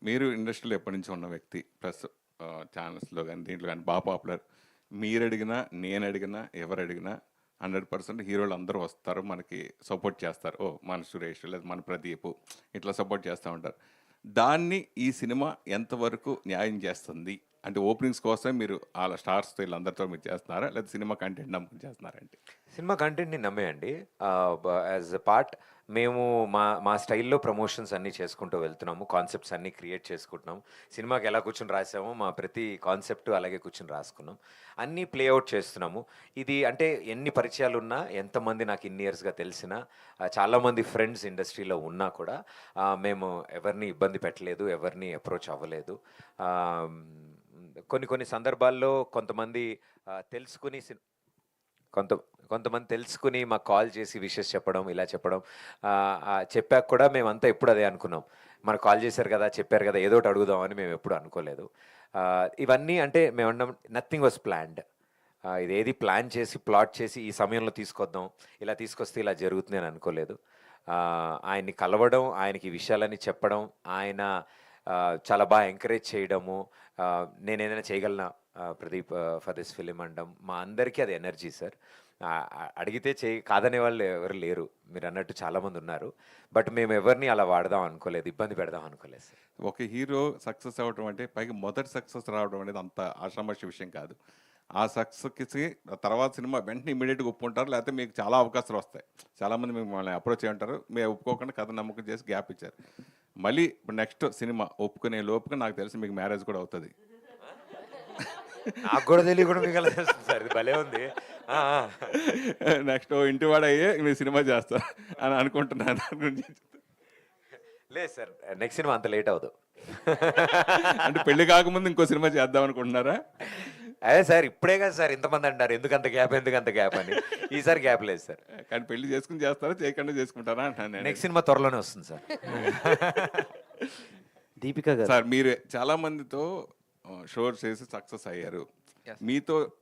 మీరు ఇండస్ట్రీలో ఎప్పటి నుంచి ఉన్న వ్యక్తి ప్లస్ ఛానల్స్లో కానీ దీంట్లో కానీ బాగా పాపులర్. మీరు అడిగినా నేను అడిగినా ఎవరు అడిగినా 100% హీరోలు అందరూ వస్తారు, మనకి సపోర్ట్ చేస్తారు. ఓ మన సురేష్ లేదా మన ప్రదీప్ ఇట్లా సపోర్ట్ చేస్తూ ఉంటారు. దాన్ని ఈ సినిమా ఎంతవరకు న్యాయం చేస్తుంది? అంటే ఓపెనింగ్స్ కోసం మీరు వాళ్ళ స్టార్స్తో వీళ్ళందరితో మీరు చేస్తున్నారా, లేదా సినిమా కంటెంట్ నమ్ముకుని చేస్తున్నారంటే? సినిమా కంటెంట్‌ని నమ్మేయండి. యాజ్ ఎ పార్ట్ మేము మా మా స్టైల్‌లో ప్రమోషన్స్ అన్నీ చేసుకుంటూ వెళ్తున్నాము. కాన్సెప్ట్స్ అన్నీ క్రియేట్ చేసుకుంటున్నాం. సినిమాకి ఎలా కూర్చొని రాసామో మా ప్రతి కాన్సెప్ట్ అలాగే కూర్చొని రాసుకున్నాం. అన్నీ ప్లే ఔట్ చేస్తున్నాము. ఇది అంటే ఎన్ని పరిచయాలున్నా, ఎంతమంది నాకు ఇన్ని ఇయర్స్‌గా తెలిసినా, చాలామంది ఫ్రెండ్స్ ఇండస్ట్రీలో ఉన్నా కూడా మేము ఎవరిని ఇబ్బంది పెట్టలేదు. ఎవరిని అప్రోచ్ అవ్వలేదు. ఆహ్, కొన్ని కొన్ని సందర్భాల్లో కొంతమంది తెలుసుకొని కొంత కొంతమంది తెలుసుకుని మాకు కాల్ చేసి విషెస్ చెప్పడం, ఇలా చెప్పడం. చెప్పాక కూడా మేమంతా ఎప్పుడు అదే అనుకున్నాం. మనకు కాల్ చేశారు కదా, చెప్పారు కదా, ఏదో ఒకటి అడుగుదామని మేము ఎప్పుడు అనుకోలేదు. ఇవన్నీ అంటే మేమన్నాం నథింగ్ వాస్ ప్లాన్డ్. ఇదేది ప్లాన్ చేసి, ప్లాట్ చేసి ఈ సమయంలో తీసుకొద్దాం, ఇలా తీసుకొస్తే ఇలా జరుగుతుంది అని అనుకోలేదు. ఆయన్ని కలవడం, ఆయనకి ఈ విషయాలన్నీ చెప్పడం, ఆయన చాలా బాగా ఎంకరేజ్ చేయడము, నేనేదైనా చేయగలనా ప్రదీప్ ఫర్ దిస్ ఫిలిం అనడం, మా అందరికీ అది ఎనర్జీ సార్. అడిగితే కాదనే వాళ్ళు ఎవరు లేరు. మీరు అన్నట్టు చాలామంది ఉన్నారు. బట్ మేము ఎవరిని అలా వాడదాం అనుకోలేదు, ఇబ్బంది పెడదాం అనుకోలేదు సార్. ఒక హీరో సక్సెస్ అవ్వడం అంటే, పైగా మొదటి సక్సెస్ రావడం అనేది అంత ఆషామాషి విషయం కాదు. ఆ సక్సెస్కి తర్వాత సినిమా వెంటనే ఇమీడియట్గా ఒప్పుకుంటారు, లేకపోతే మీకు చాలా అవకాశాలు వస్తాయి. చాలామంది మిమ్మల్ని అప్రోచ్ అయ్యి ఉంటారు, మీరు ఒప్పుకోకుండా కథ నమ్మకం చేసి గ్యాప్ ఇచ్చారు. మళ్ళీ ఇప్పుడు నెక్స్ట్ సినిమా ఒప్పుకునే లోపుగా నాకు తెలిసి మీకు మ్యారేజ్ కూడా అవుతుంది. నాకు కూడా తెలియ కూడా మీకు అలా తెలుస్తుంది సార్, ఇది భలే ఉంది. నెక్స్ట్ ఇంటివాడ అయ్యే మీరు సినిమా చేస్తారు అని అనుకుంటున్నాను. దాని గురించి లేదు సార్, నెక్స్ట్ సినిమా అంత లేట్ అవ్వదు. అంటే పెళ్లి కాకముందు ఇంకో సినిమా చేద్దాం అనుకుంటున్నారా? అదే సార్, ఇప్పుడే కదా సార్ ఇంతమంది అంటారు ఎందుకంత గ్యాప్ అని. ఈసారి గ్యాప్ లేదు సార్. కానీ పెళ్లి చేసుకుని చేస్తారా, చేయకుండా చేసుకుంటారా అంటాను నేను. నెక్స్ట్ సినిమా త్వరలోనే వస్తుంది సార్. దీపిక గారు. సార్ మీరు చాలా మందితో షోస్ చేసి సక్సెస్ అయ్యారు. Yes. మీతో